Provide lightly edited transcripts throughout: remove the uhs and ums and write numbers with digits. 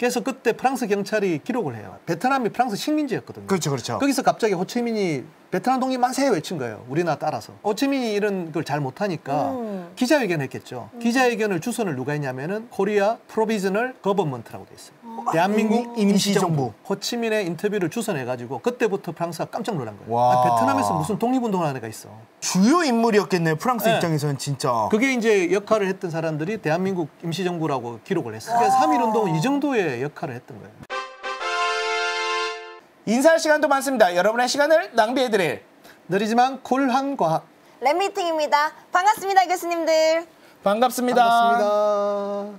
그래서 그때 프랑스 경찰이 기록을 해요. 베트남이 프랑스 식민지였거든요. 그렇죠, 그렇죠. 거기서 갑자기 호치민이 베트남 독립 만세 외친 거예요. 우리나라 따라서. 호치민이 이런 걸 잘 못하니까 기자회견 했겠죠. 기자회견을 주선을 누가 했냐면은 코리아 프로비저널 거버먼트라고 돼 있어요. 대한민국 임시정부. 호치민의 인터뷰를 주선해가지고 그때부터 프랑스가 깜짝 놀란 거예요. 아, 베트남에서 무슨 독립운동을 하는 애가 있어. 주요 인물이었겠네요. 프랑스 네. 입장에서는 진짜. 그게 이제 역할을 했던 사람들이 대한민국 임시정부라고 기록을 했어요. 그래서 3.1운동은 이 정도의 역할을 했던 거예요. 인사할 시간도 많습니다. 여러분의 시간을 낭비해드릴 느리지만 쿨한 과학. 랩미팅입니다. 반갑습니다, 교수님들. 반갑습니다. 반갑습니다.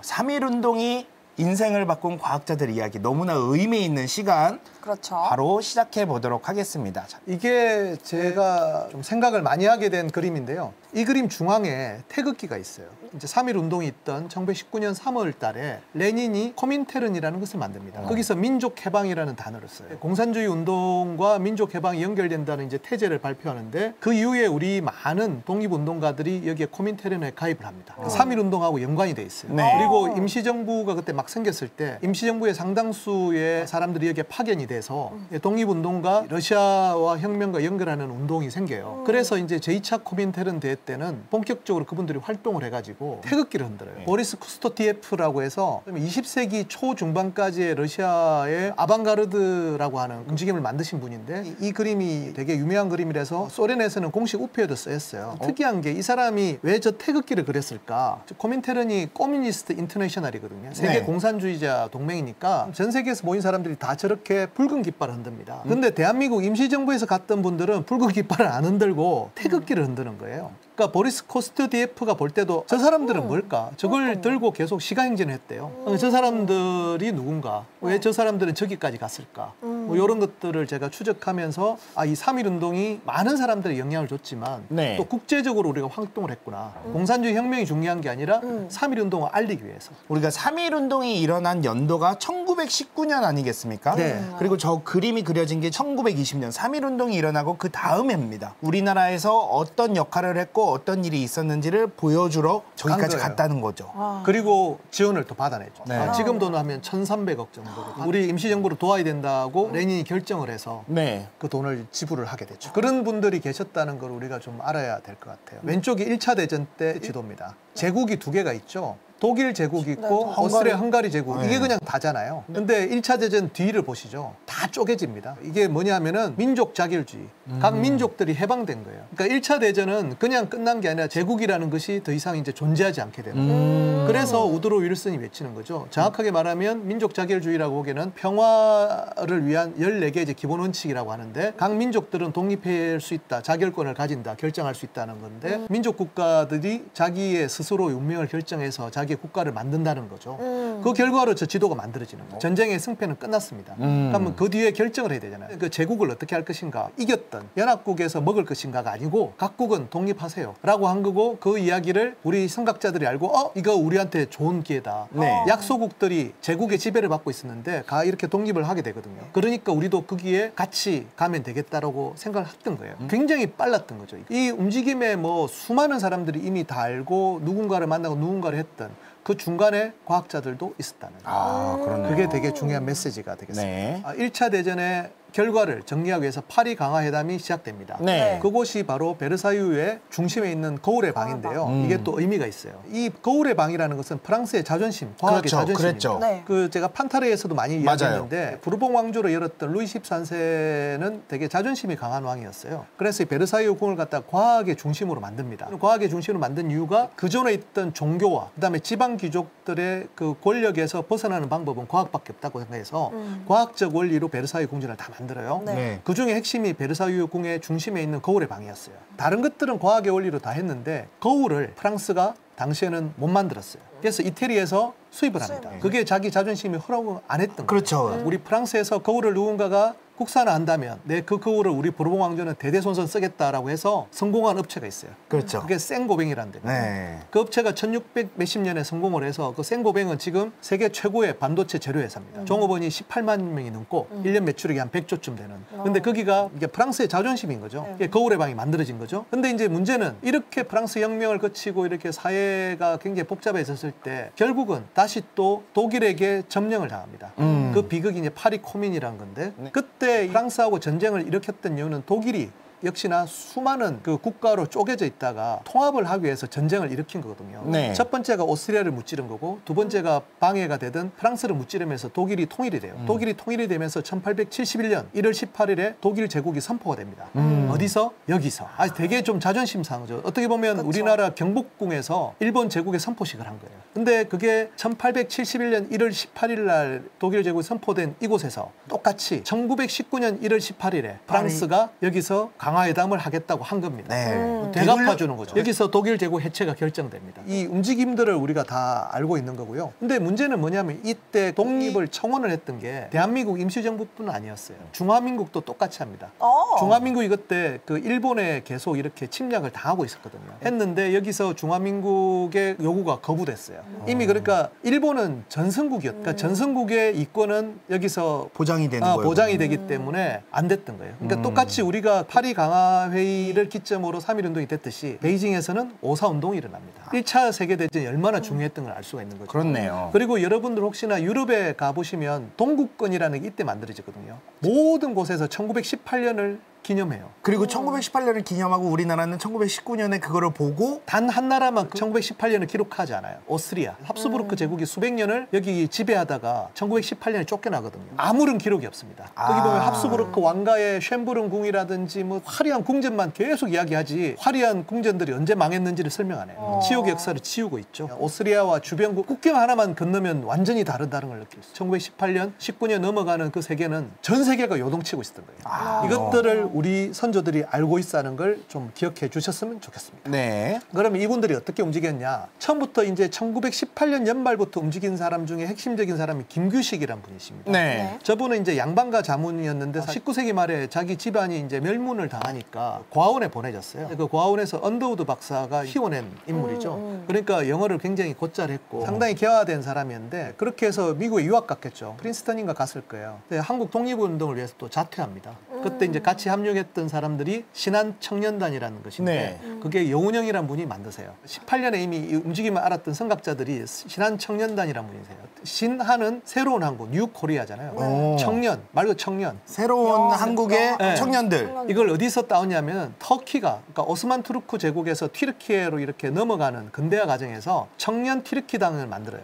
3.1운동이 인생을 바꾼 과학자들 이야기 너무나 의미 있는 시간 그렇죠. 바로 시작해 보도록 하겠습니다. 자, 이게 제가 좀 생각을 많이 하게 된 그림인데요. 이 그림 중앙에 태극기가 있어요. 이제 3.1 운동이 있던 1919년 3월 달에 레닌이 코민테른이라는 것을 만듭니다. 거기서 민족해방이라는 단어를 써요. 공산주의 운동과 민족해방이 연결된다는 이제 태제를 발표하는데 그 이후에 우리 많은 독립운동가들이 여기에 코민테른에 가입을 합니다. 3.1 운동하고 연관이 돼 있어요. 네. 그리고 임시정부가 그때 막 생겼을 때 임시정부의 상당수의 사람들이 여기에 파견이 돼서 독립운동과 러시아와 혁명과 연결하는 운동이 생겨요. 그래서 이제 제2차 코민테른 대회 때는 본격적으로 그분들이 활동을 해가지고 태극기를 흔들어요. 보리스 쿠스토티예프라고 해서 20세기 초중반까지의 러시아의 아방가르드라고 하는 움직임을 만드신 분인데 이 그림이 되게 유명한 그림이라서 소련에서는 공식 우표에도 쓰였어요. 특이한 게 이 사람이 왜 저 태극기를 그렸을까? 코민테른이 코미니스트 인터내셔널이거든요. 세계 공산주의자 동맹이니까 전 세계에서 모인 사람들이 다 저렇게 붉은 깃발을 흔듭니다. 근데 대한민국 임시정부에서 갔던 분들은 붉은 깃발을 안 흔들고 태극기를 흔드는 거예요. 그러니까 보리스 코스토디예프가 볼 때도 저 사람들은 뭘까? 저걸 들고 계속 시가행진을 했대요. 저 사람들이 누군가? 왜 저 사람들은 저기까지 갔을까? 뭐 이런 것들을 제가 추적하면서 이 3.1 운동이 많은 사람들에 영향을 줬지만 네. 또 국제적으로 우리가 활동을 했구나. 공산주의 혁명이 중요한 게 아니라 3.1 운동을 알리기 위해서. 우리가 3.1운동이 일어난 연도가 1919년 아니겠습니까? 네. 그리고 저 그림이 그려진 게 1920년 3.1운동이 일어나고 그 다음 해입니다. 우리나라에서 어떤 역할을 했고 어떤 일이 있었는지를 보여주러 저기까지 거예요. 갔다는 거죠. 그리고 지원을 또 받아냈죠. 네. 지금 돈으로 하면 1,300억 정도. 우리 임시정부를 도와야 된다고 레닌이 결정을 해서 네. 그 돈을 지불을 하게 됐죠. 그런 분들이 계셨다는 걸 우리가 좀 알아야 될 것 같아요. 왼쪽이 1차 대전 때 지도입니다. 제국이 두 개가 있죠. 독일 제국이 있고 오스트리아 헝가리 제국. 이게 그냥 다잖아요. 근데 1차 대전 뒤를 보시죠. 다 쪼개집니다. 이게 뭐냐면은 민족 자결주의. 각 민족들이 해방된 거예요. 그러니까 1차 대전은 그냥 끝난 게 아니라 제국이라는 것이 더 이상 이제 존재하지 않게 되는 거예요. 그래서 우드로 윌슨이 외치는 거죠. 정확하게 말하면 민족 자결주의라고 보기에는 평화를 위한 14개 이제 기본 원칙이라고 하는데 각 민족들은 독립할 수 있다. 자결권을 가진다. 결정할 수 있다는 건데 민족 국가들이 자기의 스스로의 운명을 결정해서 자기 국가를 만든다는 거죠. 그 결과로 저 지도가 만들어지는 거예요. 전쟁의 승패는 끝났습니다. 그러면 그 뒤에 결정을 해야 되잖아요. 그 제국을 어떻게 할 것인가. 이겼던 연합국에서 먹을 것인가가 아니고 각국은 독립하세요 라고 한 거고 그 이야기를 우리 선각자들이 알고 이거 우리한테 좋은 기회다. 네. 약소국들이 제국의 지배를 받고 있었는데 이렇게 독립을 하게 되거든요. 그러니까 우리도 거기에 같이 가면 되겠다라고 생각을 했던 거예요. 굉장히 빨랐던 거죠. 이 움직임에 뭐 수많은 사람들이 이미 다 알고 누군가를 만나고 누군가를 했던 그 중간에 과학자들도 있었다는 거예요. 그렇네요. 그게 되게 중요한 메시지가 되겠습니다. 네. 1차 대전의 결과를 정리하기 위해서 파리 강화회담이 시작됩니다. 네. 그곳이 바로 베르사유의 중심에 있는 거울의 방인데요. 이게 또 의미가 있어요. 이 거울의 방이라는 것은 프랑스의 자존심, 과학의 그렇죠, 자존심입니다. 그랬죠. 네. 그 제가 판타르에서도 많이 이야기했는데 부르봉 왕조로 열었던 루이 13세는 되게 자존심이 강한 왕이었어요. 그래서 이 베르사유 궁을 갖다 과학의 중심으로 만듭니다. 과학의 중심으로 만든 이유가 그전에 있던 종교와 그다음에 지방 귀족들의 그 권력에서 벗어나는 방법은 과학밖에 없다고 생각해서 과학적 원리로 베르사유 궁전을 다 만들어요. 네. 그 중에 핵심이 베르사유 궁의 중심에 있는 거울의 방이었어요. 다른 것들은 과학의 원리로 다 했는데 거울을 프랑스가 당시에는 못 만들었어요. 그래서 이태리에서 수입을 합니다. 그게 자기 자존심이 허락을 안 했던 거예요. 그렇죠. 우리 프랑스에서 거울을 누군가가 국산화한다면 내 그 거울을 우리 보르봉 왕조는 대대손손 쓰겠다라고 해서 성공한 업체가 있어요. 그렇죠. 그게 생고뱅이라는 데입니다. 네. 그 업체가 1600 몇십 년에 성공을 해서 그 생고뱅은 지금 세계 최고의 반도체 재료 회사입니다. 종업원이 18만 명이 넘고 1년 매출액이 한 100조쯤 되는. 근데 거기가 이게 프랑스의 자존심인 거죠. 이게 거울의 방이 만들어진 거죠. 근데 이제 문제는 이렇게 프랑스 혁명을 거치고 이렇게 사회가 굉장히 복잡해졌을 때 결국은 다시 또 독일에게 점령을 당합니다. 그 비극이 이제 파리 코민이라는 건데 그때 프랑스하고 전쟁을 일으켰던 이유는 독일이 역시나 수많은 그 국가로 쪼개져 있다가 통합을 하기 위해서 전쟁을 일으킨 거거든요. 네. 첫 번째가 오스트리아를 무찌른 거고 두 번째가 방해가 되던 프랑스를 무찌르면서 독일이 통일이 돼요. 독일이 통일이 되면서 1871년 1월 18일에 독일 제국이 선포가 됩니다. 어디서? 여기서. 아주 되게 좀 자존심 상하죠. 어떻게 보면 그쵸. 우리나라 경복궁에서 일본 제국의 선포식을 한 거예요. 근데 그게 1871년 1월 18일 날 독일 제국이 선포된 이곳에서 똑같이 1919년 1월 18일에 프랑스가 여기서 강화회담을 하겠다고 한 겁니다. 네. 대갚아주는 거죠. 여기서 독일 제국 해체가 결정됩니다. 이 움직임들을 우리가 다 알고 있는 거고요. 근데 문제는 뭐냐면 이때 독립을 청원을 했던 게 대한민국 임시정부뿐 아니었어요. 중화민국도 똑같이 합니다. 중화민국이 그때 그 일본에 계속 이렇게 침략을 당하고 있었거든요. 했는데 여기서 중화민국의 요구가 거부됐어요. 이미 그러니까 일본은 전성국이었다. 그러니까 전성국의 이권은 여기서 보장이 되는 거예요. 보장이 되기 때문에 안 됐던 거예요. 그러니까 똑같이 우리가 파리 강화회의를 기점으로 3.1운동이 됐듯이 베이징에서는 5.4운동이 일어납니다. 1차 세계대전이 얼마나 중요했던 걸 알 수가 있는 거죠. 그렇네요. 그리고 여러분들 혹시나 유럽에 가보시면 동국권이라는 게 이때 만들어지거든요. 모든 곳에서 1918년을 기념해요. 그리고 1918년을 기념하고 우리나라는 1919년에 그거를 보고 단 한 나라만 1918년을 기록하지 않아요. 오스트리아. 합스부르크 제국이 수백 년을 여기 지배하다가 1918년에 쫓겨나거든요. 아무런 기록이 없습니다. 거기 보면 합스부르크 왕가의 쉔부른 궁이라든지 뭐 화려한 궁전만 계속 이야기하지 화려한 궁전들이 언제 망했는지를 설명 안 해요. 치욕의 역사를 지우고 있죠. 오스트리아와 주변국 국경 하나만 건너면 완전히 다르다는 걸 느낄 수 있어요. 1918년, 19년 넘어가는 그 세계는 전 세계가 요동치고 있었던 거예요. 이것들을 우리 선조들이 알고 있다는 걸 좀 기억해 주셨으면 좋겠습니다. 네. 그러면 이분들이 어떻게 움직였냐? 처음부터 이제 1918년 연말부터 움직인 사람 중에 핵심적인 사람이 김규식이라는 분이십니다. 네. 저분은 이제 양반가 자문이었는데 19세기 말에 자기 집안이 이제 멸문을 당하니까 고아원에 보내졌어요. 그 고아원에서 언더우드 박사가 키워낸 인물이죠. 그러니까 영어를 굉장히 곧잘 했고 상당히 개화된 사람이었는데 그렇게 해서 미국에 유학 갔겠죠. 프린스턴인가 갔을 거예요. 근데 한국 독립운동을 위해서 또 자퇴합니다. 그때 이제 같이 합류했던 사람들이 신한청년단이라는 것인데 그게 여운형이라는 분이 만드세요. 18년에 이미 이 움직임을 알았던 선각자들이 신한청년단이라는 분이세요. 신한은 새로운 한국, 뉴 코리아잖아요. 청년, 말 그대로 청년. 새로운 한국의 네. 청년들. 이걸 어디서 따왔냐면 터키가, 그러니까 오스만 투르크 제국에서 튀르키예로 이렇게 넘어가는 근대화 과정에서 청년 튀르키당을 만들어요.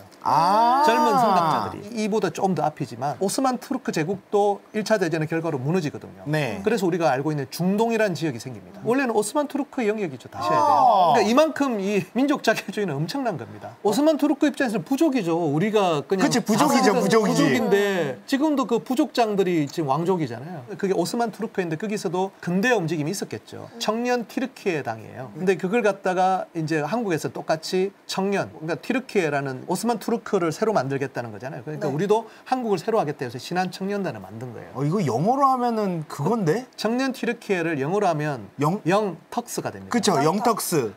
젊은 선각자들이. 이보다 좀 더 앞이지만 오스만 투르크 제국도 1차 대전의 결과로 무너지거든요. 네. 그래서 우리가 알고 있는 중동이라는 지역이 생깁니다. 원래는 오스만 투르크의 영역이죠. 다시 해야 돼요. 그러니까 이만큼 이 민족 자결주의는 엄청난 겁니다. 오스만 투르크 입장에서는 부족이죠. 우리가 그냥 그치, 부족이죠, 부족이지. 부족인데 지금도 그 부족장들이 지금 왕족이잖아요. 그게 오스만 투르크인데 거기서도 근대화 움직임이 있었겠죠. 청년 튀르키예 당이에요. 근데 그걸 갖다가 이제 한국에서 똑같이 청년, 그러니까 튀르키예라는 오스만 투르크를 새로 만들겠다는 거잖아요. 그러니까 우리도 한국을 새로 하겠다 해서 신한 청년단을 만든 거예요. 이거 영어로 하면은 그건데? 청년 튀르키예를 영어로 하면 영턱스가 됩니다. 그쵸, 영턱스.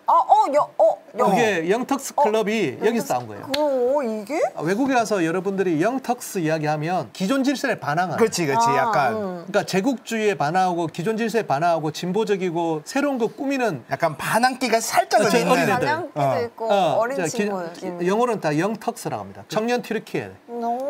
그게 영턱스 클럽이 여기서 나온 거예요. 이게? 외국에 가서 여러분들이 영턱스 이야기하면 기존 질서에 반항하는. 그렇지, 약간. 그러니까 제국주의에 반항하고 기존 질서에 반항하고 진보적이고 새로운 거 꾸미는 약간 반항기가 살짝 그렇죠, 있는. 어린애들. 반항기도 있고 어린 자, 친구 느낌. 영어로는 다 영턱스라고 합니다. 청년 튀르키예.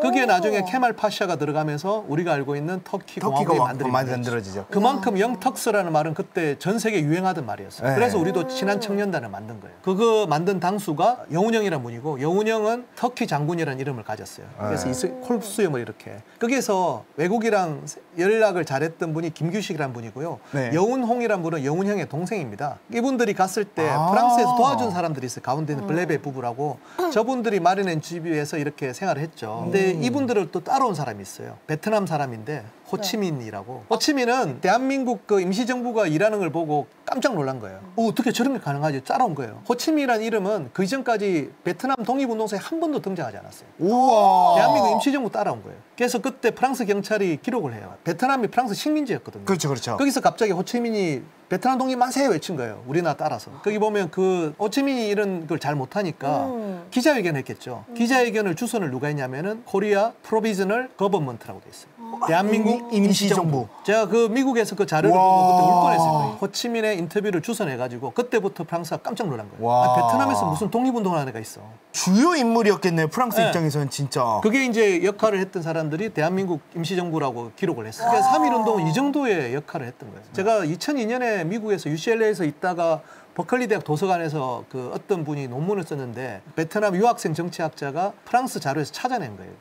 거기에 나중에 케말 파샤가 들어가면서 우리가 알고 있는 터키 공화국이 만들어지죠. 그만큼 영턱스라는 말은 그때 전 세계에 유행하던 말이었어요. 네. 그래서 우리도 친한 청년단을 만든 거예요. 그거 만든 당수가 여운형이라는 분이고 여운형은 터키 장군이라는 이름을 가졌어요. 그래서 콜수염을 이렇게. 거기에서 외국이랑 연락을 잘했던 분이 김규식이라는 분이고요. 네. 여운홍이라는 분은 여운형의 동생입니다. 이분들이 갔을 때 프랑스에서 도와준 사람들이 있어요. 가운데 있는 블레베 부부라고. 저분들이 마련한 집에서 이렇게 생활을 했죠. 근데 이분들을 또 따라온 사람이 있어요. 베트남 사람인데 호치민이라고. 호치민은 대한민국 그 임시정부가 일하는 걸 보고 깜짝 놀란 거예요. 어떻게 저런 게 가능하지? 따라온 거예요. 호치민이라는 이름은 그 이전까지 베트남 독립운동사에 한 번도 등장하지 않았어요. 우와. 대한민국 임시정부 따라온 거예요. 그래서 그때 프랑스 경찰이 기록을 해요. 베트남이 프랑스 식민지였거든요. 그렇죠, 그렇죠. 거기서 갑자기 호치민이 베트남 독립 만세 외친 거예요. 우리나라 따라서. 거기 보면 그 호치민이 이런 걸 잘 못하니까 기자회견 했겠죠. 기자회견을 주선을 누가 했냐면은 코리아 프로비저널 거버먼트라고 돼 있어요. 대한민국 임시정부. 제가 그 미국에서 그 자료를 와. 보고 그때 울 뻔했어요. 호치민의 인터뷰를 주선해가지고 그때부터 프랑스가 깜짝 놀란 거예요. 와. 아, 베트남에서 무슨 독립운동을 하는 애가 있어. 주요 인물이었겠네요. 프랑스 네. 입장에서는 진짜. 그게 이제 역할을 했던 사람들이 대한민국 임시정부라고 기록을 했어요. 그러니까 3.1운동은 이 정도의 역할을 했던 거예요. 제가 2002년에 미국에서 UCLA에서 있다가 버클리 대학 도서관에서 그 어떤 분이 논문을 썼는데 베트남 유학생 정치학자가 프랑스 자료에서 찾아낸 거예요.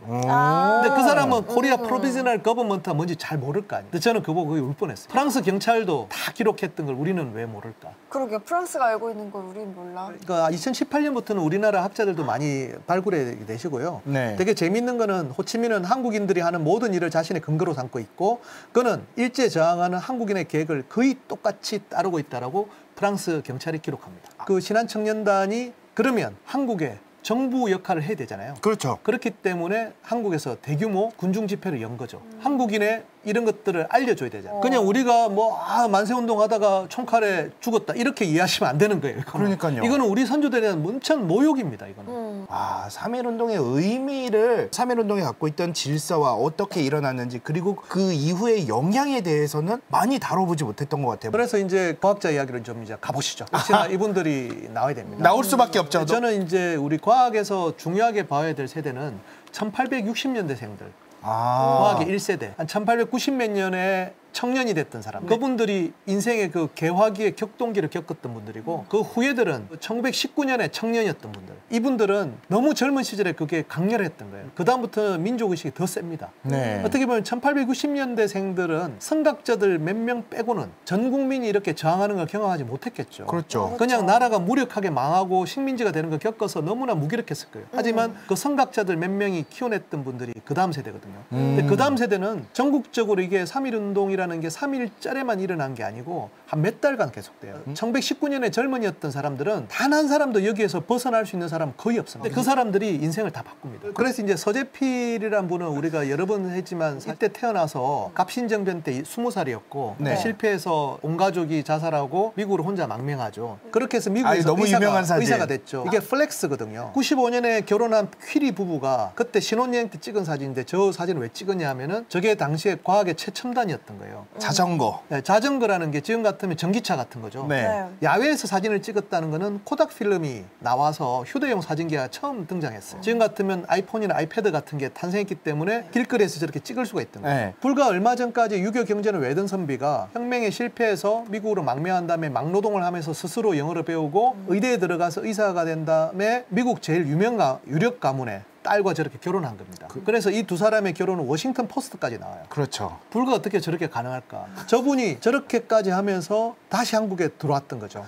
근데 그 사람은 코리아 프로비저널 거버먼트가 뭔지 잘 모를 거 아니에요. 근데 저는 그거 거기 울 뻔했어요. 프랑스 경찰도 다 기록했던 걸 우리는 왜 모를까? 그러게 프랑스가 알고 있는 걸 우린 몰라. 그러니까 2018년부터는 우리나라 학자들도 많이 발굴해 내시고요. 네. 되게 재밌는 거는 호치민은 한국인들이 하는 모든 일을 자신의 근거로 삼고 있고 그는 일제 저항하는 한국인의 계획을 거의 똑같이 따르고 있다라고 프랑스 경찰이 기록합니다. 그 신한청년단이 그러면 한국에 정부 역할을 해야 되잖아요. 그렇죠. 그렇기 때문에 한국에서 대규모 군중 집회를 연 거죠. 한국인의 이런 것들을 알려줘야 되잖아요. 그냥 우리가 뭐 만세운동 하다가 총칼에 죽었다 이렇게 이해하시면 안 되는 거예요. 이거는. 그러니까요. 이거는 우리 선조들에 대한 문천 모욕입니다. 이거는. 아, 3.1운동의 의미를 3.1운동이 갖고 있던 질서와 어떻게 일어났는지 그리고 그 이후의 영향에 대해서는 많이 다뤄보지 못했던 것 같아요. 그래서 이제 과학자 이야기를 좀 이제 가보시죠. 역시나 이분들이 나와야 됩니다. 나올 수밖에 없죠. 저는 이제 우리 과학에서 중요하게 봐야 될 세대는 1860년대생들. 과학의 1세대. 한 1890 몇 년에 청년이 됐던 사람. 그분들이 인생의 그 개화기의 격동기를 겪었던 분들이고 그 후예들은 1919년에 청년이었던 분들. 이분들은 너무 젊은 시절에 그게 강렬했던 거예요. 그다음부터 민족의식이 더 셉니다. 네. 어떻게 보면 1890년대생들은 선각자들 몇 명 빼고는 전 국민이 이렇게 저항하는 걸 경험하지 못했겠죠. 그렇죠. 그냥 나라가 무력하게 망하고 식민지가 되는 걸 겪어서 너무나 무기력했을 거예요. 하지만 그 선각자들 몇 명이 키워냈던 분들이 그 다음 세대거든요. 근데 그 다음 세대는 전국적으로 이게 3.1운동이라는 게 3.1절에만 일어난 게 아니고 한 몇 달간 계속돼요. 1919년에 젊은이였던 사람들은 단 한 사람도 여기에서 벗어날 수 있는 사람 거의 없습니다. 근데 그 사람들이 인생을 다 바꿉니다. 그래서 이제 서재필이라는 분은 우리가 여러 번 했지만 이때 태어나서 갑신정변 때 20살이었고 네. 실패해서 온 가족이 자살하고 미국으로 혼자 망명하죠. 그렇게 해서 아니, 미국에서 너무 유명한 사진. 의사가 됐죠. 이게 플렉스거든요. 95년에 결혼한 퀴리 부부가 그때 신혼여행 때 찍은 사진인데 저 사진을 왜 찍었냐 하면은 저게 당시에 과학의 최첨단이었던 거예요. 자전거. 네, 자전거라는 게 지금 같으면 전기차 같은 거죠. 네. 야외에서 사진을 찍었다는 거는 코닥 필름이 나와서 휴대용 사진기가 처음 등장했어요. 지금 같으면 아이폰이나 아이패드 같은 게 탄생했기 때문에 길거리에서 저렇게 찍을 수가 있던 거예요. 네. 불과 얼마 전까지 유교 경제는 외던 선비가 혁명에 실패해서 미국으로 망명한 다음에 막노동을 하면서 스스로 영어를 배우고 의대에 들어가서 의사가 된 다음에 미국 제일 유력 가문의 딸과 저렇게 결혼한 겁니다. 그래서 이 두 사람의 결혼은 워싱턴 포스트까지 나와요. 그렇죠. 불과 어떻게 저렇게 가능할까? 저분이 저렇게까지 하면서 다시 한국에 들어왔던 거죠.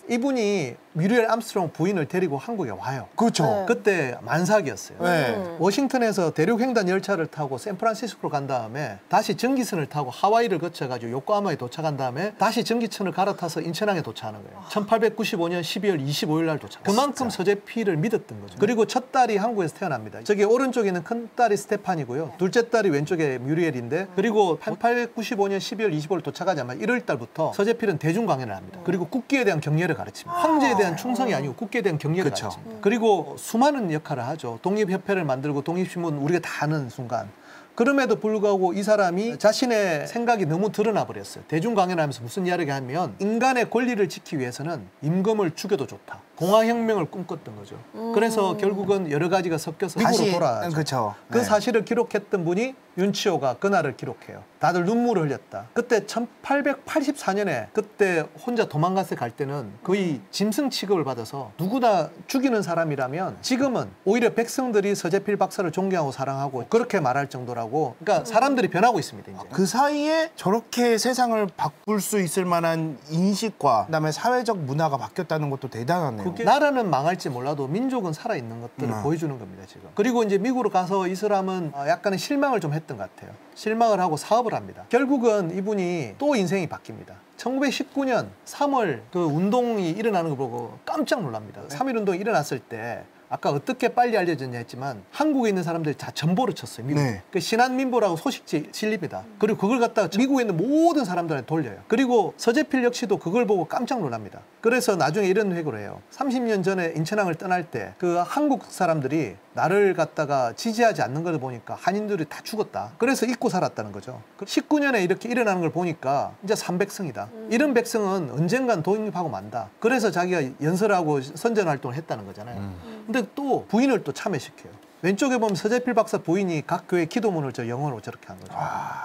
이분이 뮤리엘 암스트롱 부인을 데리고 한국에 와요. 그렇죠. 그때 만삭이었어요. 네. 워싱턴에서 대륙횡단 열차를 타고 샌프란시스코로 간 다음에 다시 전기선을 타고 하와이를 거쳐가지고 요코하마에 도착한 다음에 다시 전기선을 갈아타서 인천항에 도착하는 거예요. 1895년 12월 25일 날 도착. 그만큼 서재필을 믿었던 거죠. 그리고 첫 딸이 한국에서 태어납니다. 저기 오른쪽에 있는 큰 딸이 스테판이고요. 둘째 딸이 왼쪽에 뮤리엘인데 그리고 1895년 12월 25일 도착하자마자 1월 달부터 서재필은 대중 강연을 합니다. 그리고 국기에 대한 경례를 가르칩니다. 황제에 대한 충성이 아니고 국기에 대한 경례를 그쵸. 가르칩니다. 그리고 수많은 역할을 하죠. 독립협회를 만들고 독립신문 우리가 다 아는 순간. 그럼에도 불구하고 이 사람이 자신의 생각이 너무 드러나 버렸어요. 대중 강연하면서 무슨 이야기를 하면 인간의 권리를 지키기 위해서는 임금을 죽여도 좋다. 공화혁명을 꿈꿨던 거죠. 그래서 결국은 여러 가지가 섞여서 미국으로 돌아가죠. 그렇죠. 그 네. 사실을 기록했던 분이 윤치호가 그날을 기록해요. 다들 눈물을 흘렸다. 그때 1884년에 그때 혼자 도망갔을 갈 때는 거의 짐승 취급을 받아서 누구나 죽이는 사람이라면 지금은 오히려 백성들이 서재필 박사를 존경하고 사랑하고 그렇게 말할 정도라고. 그러니까 사람들이 변하고 있습니다. 이제. 그 사이에 저렇게 세상을 바꿀 수 있을 만한 인식과 그다음에 사회적 문화가 바뀌었다는 것도 대단하네요. 그게 나라는 망할지 몰라도 민족은 살아있는 것들을 보여주는 겁니다, 지금. 그리고 이제 미국으로 가서 이 사람은 약간의 실망을 좀 했던 것 같아요. 실망을 하고 사업을 합니다. 결국은 이분이 또 인생이 바뀝니다. 1919년 3월 그 운동이 일어나는 거 보고 깜짝 놀랍니다. 3.1 운동이 일어났을 때 아까 어떻게 빨리 알려졌냐 했지만 한국에 있는 사람들이 다 전보를 쳤어요. 미국. 네. 그 신한민보라고 소식지 실립니다. 그리고 그걸 갖다가 미국에 있는 모든 사람들한테 돌려요. 그리고 서재필 역시도 그걸 보고 깜짝 놀랍니다. 그래서 나중에 이런 회고를 해요. 30년 전에 인천항을 떠날 때 그 한국 사람들이 나를 갖다가 지지하지 않는 걸 보니까 한인들이 다 죽었다. 그래서 잊고 살았다는 거죠. 19년에 이렇게 일어나는 걸 보니까 이제 300성이다. 이런 백성은 언젠간 독립하고 만다. 그래서 자기가 연설하고 선전 활동을 했다는 거잖아요. 근데 또 부인을 또 참여시켜요. 왼쪽에 보면 서재필 박사 부인이 각 교회 기도문을 저 영어로 저렇게 한 거죠.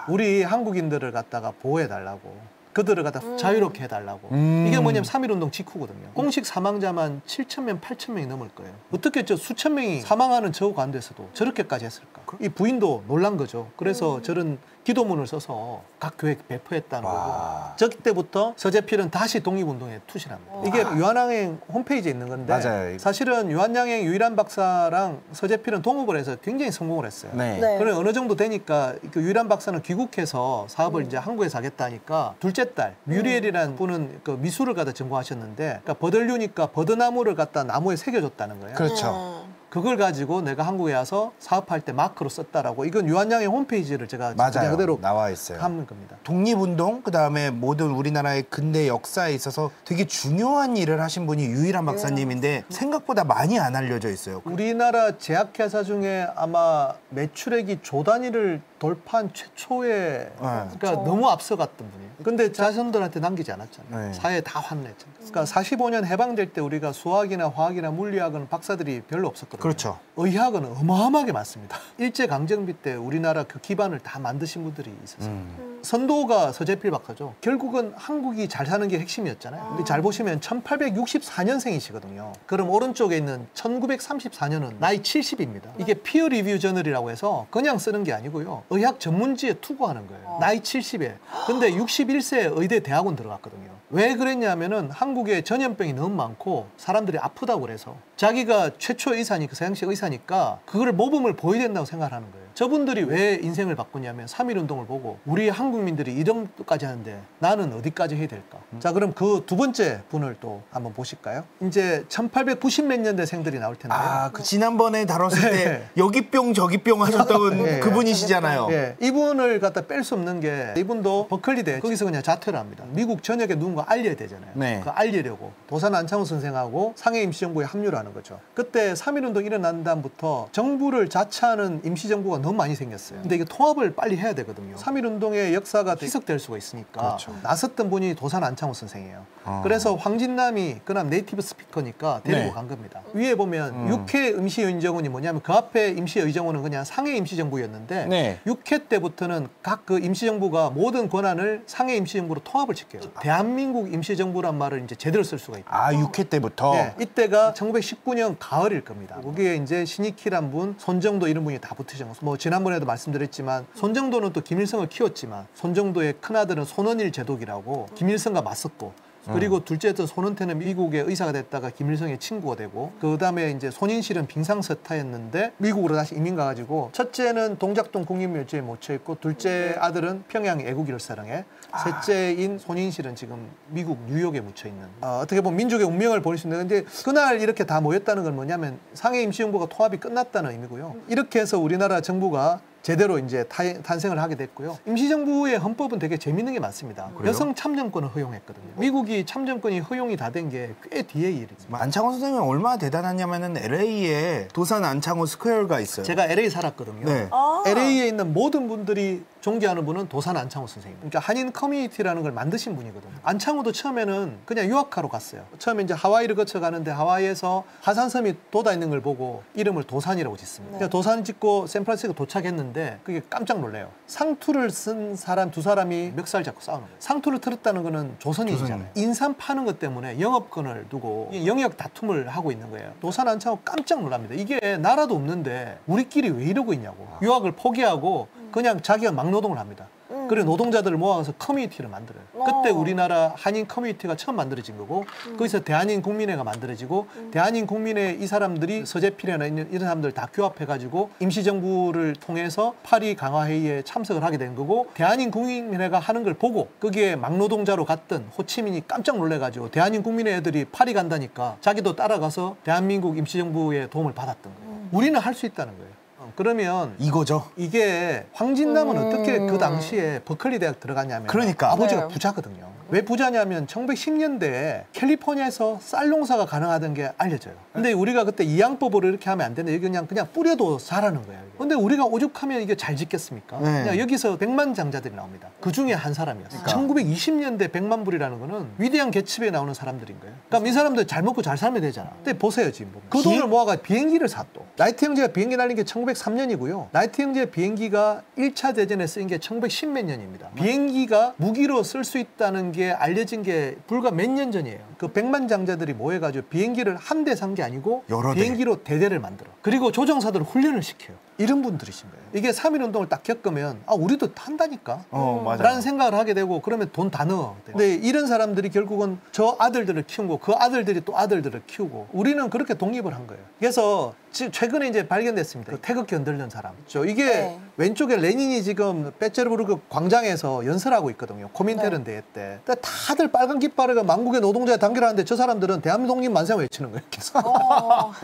우리 한국인들을 갖다가 보호해달라고. 그들을 갖다 자유롭게 해달라고. 이게 뭐냐면 3.1운동 직후거든요. 공식 사망자만 7,000명, 8,000명이 넘을 거예요. 어떻게 저 수천 명이 사망하는 저 가운데서도 저렇게까지 했을까? 이 부인도 놀란 거죠. 그래서 저런 기도문을 써서 각 교회에 배포했다는 거고. 저 때부터 서재필은 다시 독립운동에 투신합니다. 이게 유한양행 홈페이지에 있는 건데 맞아요. 사실은 유한양행 유일한 박사랑 서재필은 동업을 해서 굉장히 성공을 했어요. 네. 네. 그래 어느 정도 되니까 그 유일한 박사는 귀국해서 사업을 이제 한국에서 하겠다니까 둘째 딸 뮤리엘이라는 분은 그 미술을 갖다 전공하셨는데 그러니까 버들류니까 버드나무를 갖다 나무에 새겨줬다는 거예요. 그렇죠. 그걸 가지고 내가 한국에 와서 사업할 때 마크로 썼다라고. 이건 유한양의 홈페이지를 제가 그냥 맞아요. 그대로 나와 있어요. 하는 겁니다. 독립운동 그다음에 모든 우리나라의 근대 역사에 있어서 되게 중요한 일을 하신 분이 유일한 박사님인데 생각보다 많이 안 알려져 있어요. 우리나라 제약회사 중에 아마 매출액이 조 단위를 돌파한 최초의 그러니까 너무 앞서갔던 분이에요. 근데 자손들한테 남기지 않았잖아요. 네. 사회에 다 환원했잖아요. 그러니까 45년 해방될 때 우리가 수학이나 화학이나 물리학은 박사들이 별로 없었거든요. 그렇죠. 의학은 어마어마하게 많습니다. 일제강점기 때 우리나라 그 기반을 다 만드신 분들이 있었어요. 선도가 서재필 박사죠. 결국은 한국이 잘 사는 게 핵심이었잖아요. 근데 잘 보시면 1864년생이시거든요. 그럼 오른쪽에 있는 1934년은 나이 70입니다. 이게 피어 리뷰 저널이라고 해서 그냥 쓰는 게 아니고요. 의학 전문지에 투고하는 거예요. 나이 70에. 근데 61세에 의대 대학원 들어갔거든요. 왜 그랬냐면은 한국에 전염병이 너무 많고 사람들이 아프다고 그래서 자기가 최초 의사니까 서양식 의사니까 그거를 모범을 보여야 된다고 생각하는 거예요. 저분들이 왜 인생을 바꾸냐면 3.1운동을 보고 우리 한국민들이 이런 것까지 하는데 나는 어디까지 해야 될까? 자, 그럼 그 두 번째 분을 또 한번 보실까요? 이제 1890 몇 년대생들이 나올 텐데요. 아, 그 지난번에 다뤘을 때 네. 여기 뿅 저기 뿅 하셨던 네. 그분이시잖아요. 예, 이분을 갖다 뺄 수 없는 게 이분도 버클리대 거기서 그냥 자퇴를 합니다. 미국 전역에 누군가 알려야 되잖아요. 네. 그 알리려고 도산 안창호 선생하고 상해 임시정부에 합류를 하는 거죠. 그때 3.1운동 일어난 다음부터 정부를 자처하는 임시정부가 너무 많이 생겼어요. 근데 이게 통합을 빨리 해야 되거든요. 3.1운동의 역사가 희석될 수가 있으니까 그렇죠. 나섰던 분이 도산 안창호 선생이에요. 그래서 황진남이 그남 네이티브 스피커니까 데리고 네. 간 겁니다. 위에 보면 6회 임시의정원이 뭐냐면 그 앞에 임시의정원은 그냥 상해 임시정부였는데 네. 6회 때부터는 각 그 임시정부가 모든 권한을 상해 임시정부로 통합을 시켜요. 대한민국 임시정부란 말을 이제 제대로 쓸 수가 있다. 아, 6회 때부터. 예, 이때가 1919년 가을일 겁니다. 거기에 이제 신익희란 분, 손정도 이런 분이 다 붙으신 거죠. 뭐 지난번에도 말씀드렸지만 손정도는 또 김일성을 키웠지만 손정도의 큰아들은 손원일 제독이라고 김일성과 맞섰고 그리고 둘째였던 손은태는 미국의 의사가 됐다가 김일성의 친구가 되고 그 다음에 이제 손인실은 빙상서타였는데 미국으로 다시 이민 가가지고 첫째는 동작동 국립묘지에 묻혀 있고 둘째 아들은 평양 애국일사령에 셋째인 손인실은 지금 미국 뉴욕에 묻혀 있는 어떻게 보면 민족의 운명을 보일 수 있는 근데 그날 이렇게 다 모였다는 건 뭐냐면 상해 임시정부가 통합이 끝났다는 의미고요. 이렇게 해서 우리나라 정부가 제대로 이제 탄생을 하게 됐고요. 임시정부의 헌법은 되게 재밌는 게 많습니다. 그래요? 여성 참정권을 허용했거든요. 미국이 참정권이 허용이 다 된 게 꽤 뒤의 일입니다. 안창호 선생님은 얼마나 대단하냐면은 LA에 도산 안창호 스퀘어가 있어요. 제가 LA 살았거든요. 네. LA에 있는 모든 분들이 존경하는 분은 도산 안창호 선생님. 그러니까 한인 커뮤니티라는 걸 만드신 분이거든요. 안창호도 처음에는 그냥 유학하러 갔어요. 처음에 이제 하와이를 거쳐 가는데 하와이에서 화산섬이 돋아 있는 걸 보고 이름을 도산이라고 짓습니다. 그러니까 도산 짓고 샌프란시스코 도착했는데 그게 깜짝 놀래요. 상투를 쓴 사람 두 사람이 멱살 잡고 싸우는 거예요. 상투를 틀었다는 거는 조선인이잖아요. 인삼 파는 것 때문에 영업권을 두고 영역 다툼을 하고 있는 거예요. 도산 안창호 깜짝 놀랍니다. 이게 나라도 없는데 우리끼리 왜 이러고 있냐고. 유학을 포기하고 그냥 자기가 막노동을 합니다. 그래 노동자들을 모아서 커뮤니티를 만들어요. 그때 우리나라 한인 커뮤니티가 처음 만들어진 거고 거기서 대한인 국민회가 만들어지고 대한인 국민회 이 사람들이 서재필이나 이런 사람들 다 규합해가지고 임시정부를 통해서 파리 강화회의에 참석을 하게 된 거고 대한인 국민회가 하는 걸 보고 거기에 막노동자로 갔던 호치민이 깜짝 놀래가지고 대한인 국민회 애들이 파리 간다니까 자기도 따라가서 대한민국 임시정부의 도움을 받았던 거예요. 우리는 할 수 있다는 거예요. 그러면 이거죠. 이게 황진남은 어떻게 그 당시에 버클리 대학 들어갔냐면 그러니까. 아버지가 네. 부자거든요. 왜 부자냐면 1910년대에 캘리포니아에서 쌀 농사가 가능하던 게 알려져요. 근데 우리가 그때 이양법으로 이렇게 하면 안 되는데 여기 그냥 뿌려도 자라는 거예요. 근데 우리가 오죽하면 이게 잘 짓겠습니까? 네. 그냥 여기서 백만장자들이 나옵니다. 그 중에 한 사람이었어요. 그러니까. 1920년대 백만불이라는 거는 위대한 개츠비에 나오는 사람들인 거예요. 그러니까 이 사람들 잘 먹고 잘 살면 되잖아. 근데 보세요 지금. 그 돈을 모아가 비행기를 샀또. 라이트 형제가 비행기 날린 게 1903년이고요. 라이트 형제 비행기가 1차 대전에 쓰인 게 1910몇 년입니다. 비행기가 무기로 쓸 수 있다는 게 알려진 게 불과 몇 년 전이에요. 그 백만장자들이 모여가지고 비행기를 한 대 산 게 아니고 여러 대. 비행기로 대대를 만들어. 그리고 조종사들을 훈련을 시켜요. 이런 분들이신 거예요. 이게 3.1운동을 딱 겪으면 아 우리도 탄다니까 맞아. 라는 생각을 하게 되고 그러면 돈 다 넣어. 근데 이런 사람들이 결국은 저 아들들을 키우고 그 아들들이 또 아들들을 키우고 우리는 그렇게 독립을 한 거예요. 그래서 지금 최근에 이제 발견됐습니다. 그 태극기 흔들는 사람. 이게 네. 왼쪽에 레닌이 지금 페테르부르크 광장에서 연설하고 있거든요. 코민테른 대회 때. 근데 다들 빨간 깃발을 만국의 노동자에 단결하는데 저 사람들은 대한민국 독립 만세 외치는 거예요. 계속.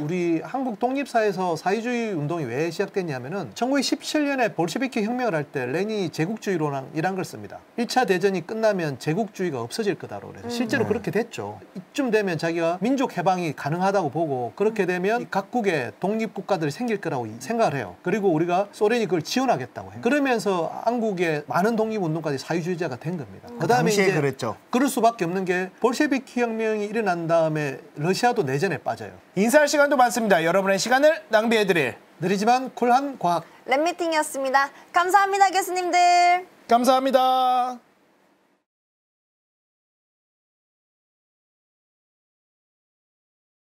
우리 한국 독립사에서 사회주의 운동이 왜 시작됐냐면은 1917년에 볼셰비키 혁명을 할 때 레닌이 제국주의론이란 걸 씁니다. 1차 대전이 끝나면 제국주의가 없어질 거다로 그래서 실제로 그렇게 됐죠. 이쯤 되면 자기가 민족 해방이 가능하다고 보고 그렇게 되면 각국의 독립국가들이 생길 거라고 생각을 해요. 그리고 우리가 소련이 그걸 지원하겠다고 해요. 그러면서 한국의 많은 독립운동가들이 사회주의자가 된 겁니다. 그다음에 당시에 이제 그랬죠. 그럴 수밖에 없는 게 볼셰비키 혁명이 일어난 다음에 러시아도 내전에 빠져요. 인사할 시간도 많습니다. 여러분의 시간을 낭비해드릴 느리지만 쿨한 과학. 랩미팅이었습니다. 감사합니다, 교수님들. 감사합니다.